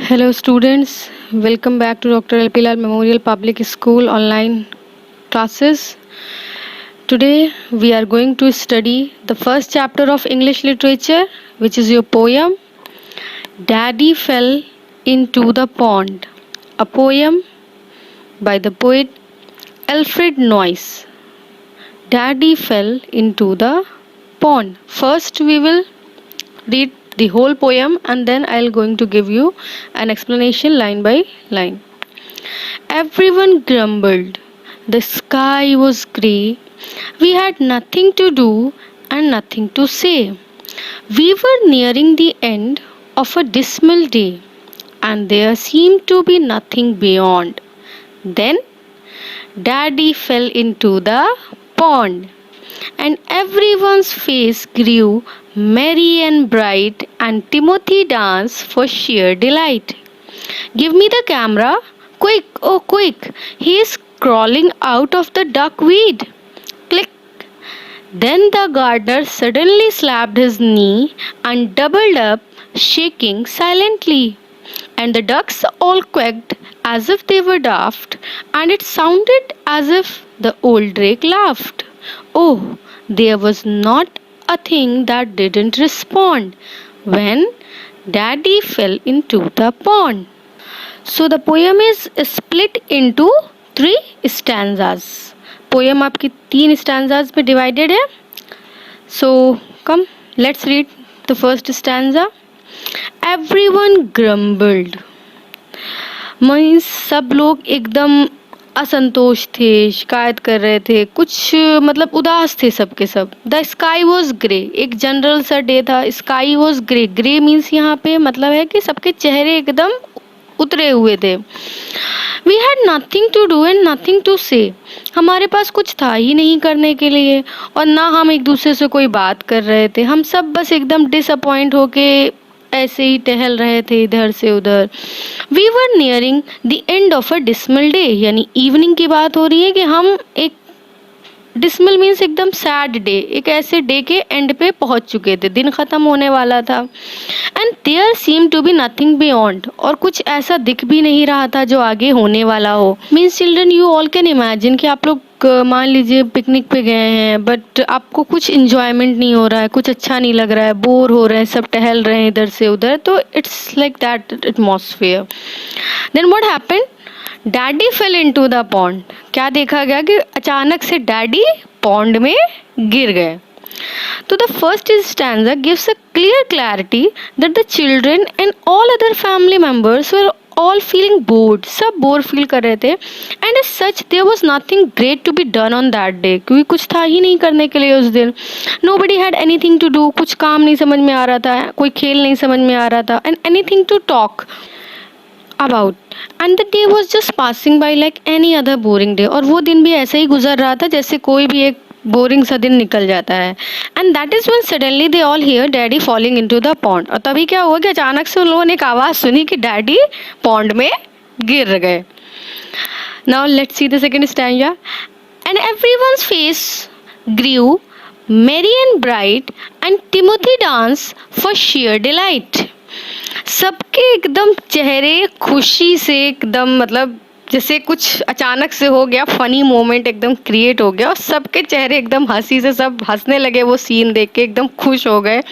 Hello students, welcome back to Dr. L. P. Lal Memorial Public School online classes. Today we are going to study the first chapter of English literature, which is your poem Daddy Fell into the Pond, a poem by the poet Alfred Noyes. Daddy fell into the pond. First we will read the whole poem and then I'll going to give you an explanation line by line. Everyone grumbled. The sky was grey. We had nothing to do and nothing to say. We were nearing the end of a dismal day and there seemed to be nothing beyond. Then Daddy fell into the pond and everyone's face grew merry and bright, and Timothy danced for sheer delight. Give me the camera, quick, oh quick, he is crawling out of the duckweed. Click. Then the gardener suddenly slapped his knee and doubled up, shaking silently. And the ducks all quacked as if they were daft, and it sounded as if the old drake laughed. Oh, there was not a thing that didn't respond when Daddy fell into the pond. So the poem is split into 3 stanzas. Poem आपकी 3 stanzas में divided है. So come, let's read the first stanza. Everyone grumbled. Means सब लोग एकदम असंतोष थे, शिकायत कर रहे थे, कुछ मतलब उदास थे सबके सब. द स्काई वॉज ग्रे, एक जनरल सा डे था. Sky was grey, grey means यहाँ पे मतलब है कि सबके चेहरे एकदम उतरे हुए थे. We had nothing to do and nothing to say, हमारे पास कुछ था ही नहीं करने के लिए और ना हम एक दूसरे से कोई बात कर रहे थे. हम सब बस एकदम डिसअपॉइंट होके ऐसे ही टहल रहे थे इधर से उधर. We were nearing the end of a dismal day, यानी इवनिंग की बात हो रही है कि हम एक डिसमल मीन्स एकदम सैड डे, एक ऐसे डे के एंड पे पहुंच चुके थे, दिन ख़त्म होने वाला था. And there seem to be nothing beyond, और कुछ ऐसा दिख भी नहीं रहा था जो आगे होने वाला हो. Means children, you all can imagine कि आप लोग मान लीजिए पिकनिक पे गए हैं बट आपको कुछ इंजॉयमेंट नहीं हो रहा है, कुछ अच्छा नहीं लग रहा है, बोर हो रहे हैं, सब टहल रहे हैं इधर से उधर, तो it's like that atmosphere. Then what happened, daddy fell into the pond. क्या देखा गया कि अचानक से डैडी पॉन्ड में गिर गए. तो the first stanza gives a clear clarity that the children and all other family members were all feeling bored, सब बोर फील कर रहे थे. And as such there was nothing great to be done on that day, क्योंकि कुछ था ही नहीं करने के लिए उस दिन. Nobody had anything to do, कुछ काम नहीं समझ में आ रहा था, कोई खेल नहीं समझ में आ रहा था, and anything to talk about. And the day was just passing by like any other boring day, और वो दिन भी ऐसे ही गुजर रहा था जैसे कोई भी एक बोरिंग सा दिन निकल जाता है. And that is when suddenly they all here daddy falling into the pond. और तभी क्या हुआ कि अचानक से उन लोगों ने एक आवाज़ सुनी कि डैडी पॉन्ड में गिर गए. Now let's see the second stanza. And everyone's face grew merry and bright and Timothy danced for sheer delight. सबके एकदम चेहरे खुशी से एकदम मतलब जैसे कुछ अचानक से हो गया, फनी मोमेंट एकदम क्रिएट हो गया और सबके चेहरे एकदम हंसी से सब हंसने लगे. वो सीन देख के एकदम खुश हो गए,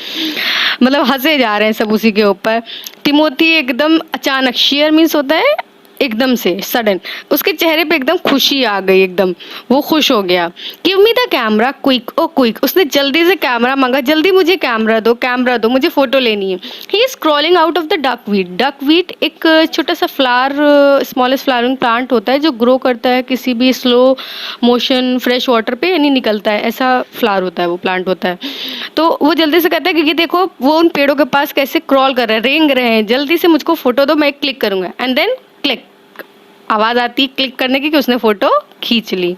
मतलब हंसे जा रहे हैं सब उसी के ऊपर. टिमोथी एकदम अचानक, शेयर मीन्स होता है एकदम से सडन, उसके चेहरे पे एकदम खुशी आ गई, एकदम वो खुश हो गया. Give me the camera quick, oh quick, उसने जल्दी से कैमरा मांगा, जल्दी मुझे कैमरा दो, मुझे फ़ोटो लेनी है. He is crawling out of the duckweed. Duckweed एक छोटा सा फ्लावर, स्मॉलेस्ट फ्लावरिंग प्लांट होता है जो ग्रो करता है किसी भी स्लो मोशन फ्रेश वाटर पे, यानी निकलता है, ऐसा फ्लावर होता है, वो प्लांट होता है. तो वो जल्दी से कहता है क्योंकि देखो वो उन पेड़ों के पास कैसे क्रॉल कर रहे हैं, रेंग रहे हैं, जल्दी से मुझको फ़ोटो दो, मैं क्लिक करूँगा. एंड देन क्लिक, आवाज़ आती क्लिक करने की कि उसने फ़ोटो खींच ली.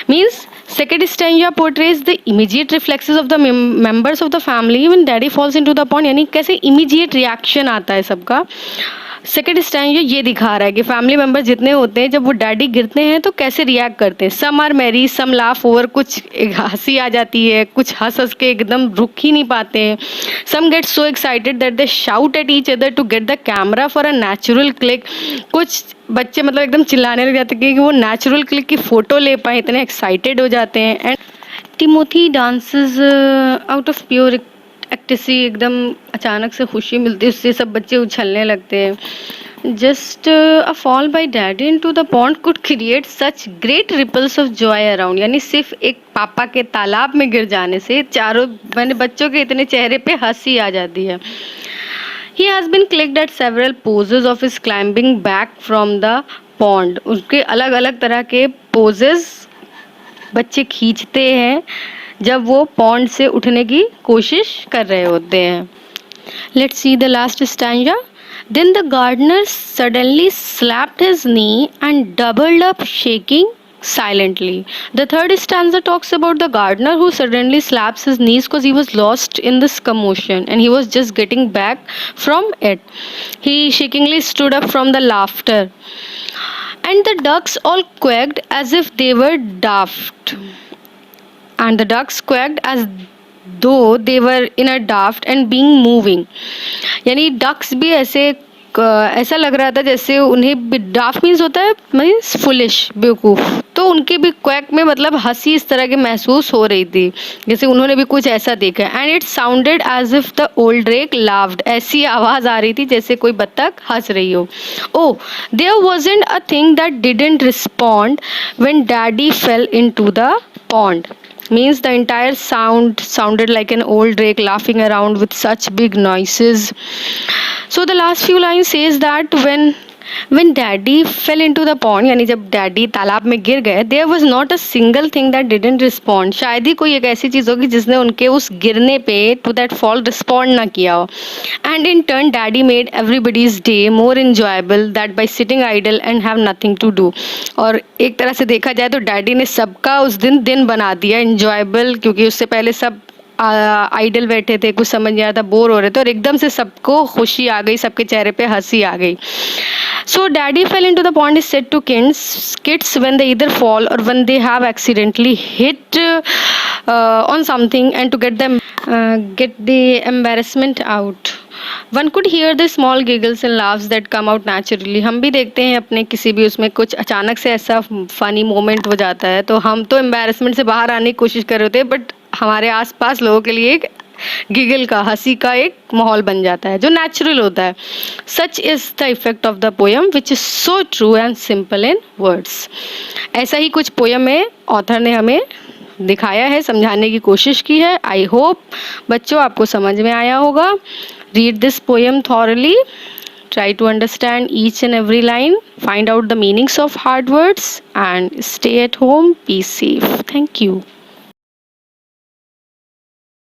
Means Second stanza portrays the immediate reflexes of the members of the family when daddy falls into the pond. यानी कैसे immediate reaction आता है सबका. सेकेंड स्टैंजा ये दिखा रहा है कि फैमिली मेम्बर जितने होते हैं जब वो डैडी गिरते हैं तो कैसे रिएक्ट करते हैं. Some are merry, some laugh over, कुछ हंसी आ जाती है, कुछ हंस हंस के एकदम रुक ही नहीं पाते हैं. Some get so excited that they shout at each other to get the camera for a natural click. कुछ बच्चे मतलब एकदम चिल्लाने लग जाते हैं कि वो नेचुरल क्लिक की फ़ोटो ले पाए, इतने एक्साइटेड हो जाते हैं. And Timothy dances out of pure ecstasy. एकदम अचानक से खुशी मिलती है उससे, सब बच्चे उछलने लगते हैं. Just a fall by daddy into the pond could create such great ripples of joy around. यानी सिर्फ एक पापा के तालाब में गिर जाने से चारों मैंने बच्चों के इतने चेहरे पे हंसी आ जाती है. He has been clicked at several poses of his climbing back from the pond. उसके अलग अलग तरह के poses बच्चे खींचते हैं जब वो पॉन्ड से उठने की कोशिश कर रहे होते हैं. Let's see the last stanza. Then the gardener suddenly slapped his knee and doubled up, shaking silently. The third stanza talks about the gardener who suddenly slaps his knees because he was lost in this commotion and he was just getting back from it. He shakingly stood up from the laughter. And the ducks all quacked as if they were daft. And the ducks quacked as though they were in a daft and being moving. यानी ducks भी ऐसा लग रहा था जैसे उन्हें Daph means होता है मीन्स फुलिश, बेवकूफ़. तो उनके भी क्वैक में मतलब हंसी इस तरह की महसूस हो रही थी जैसे उन्होंने भी कुछ ऐसा देखा. And it sounded as if the old drake laughed. ऐसी आवाज़ आ रही थी जैसे कोई बत्तख हंस रही हो. Oh there wasn't a thing that didn't respond when daddy fell into the pond. Means the entire sound sounded like an old drake laughing around with such big noises. So the last few lines says that when daddy fell into the pond, यानी जब daddy तालाब में गिर गए, there was not a single thing that didn't respond. शायद ही कोई एक ऐसी चीज़ होगी जिसने उनके उस गिरने पे to that fall respond ना किया हो. And in turn daddy made everybody's day more enjoyable that by sitting idle and have nothing to do. और एक तरह से देखा जाए तो डैडी ने सबका उस दिन बना दिया enjoyable, क्योंकि उससे पहले सब आइडल बैठे थे, कुछ समझ नहीं आ रहा था, बोर हो रहे थे और एकदम से सबको खुशी आ गई, सबके चेहरे पे हंसी आ गई. So daddy fell into the pond is said to kids when they either fall or when they have accidentally hit on something and to get the embarrassment out. One could hear the small giggles and laughs that come out naturally. हम भी देखते हैं अपने किसी भी उसमें कुछ अचानक से ऐसा फनी मोमेंट हो जाता है तो हम तो एम्बैरसमेंट से बाहर आने की कोशिश कर रहे होते हैं, बट हमारे आसपास लोगों के लिए एक गिगल का, हंसी का एक माहौल बन जाता है जो नेचुरल होता है. Such is the effect of the poem which is so true and simple in words. ऐसा ही कुछ पोएम में ऑथर ने हमें दिखाया है, समझाने की कोशिश की है. आई होप बच्चों आपको समझ में आया होगा. Read this poem thoroughly, try to understand each and every line, find out the meanings of hard words and stay at home, be safe. Thank you.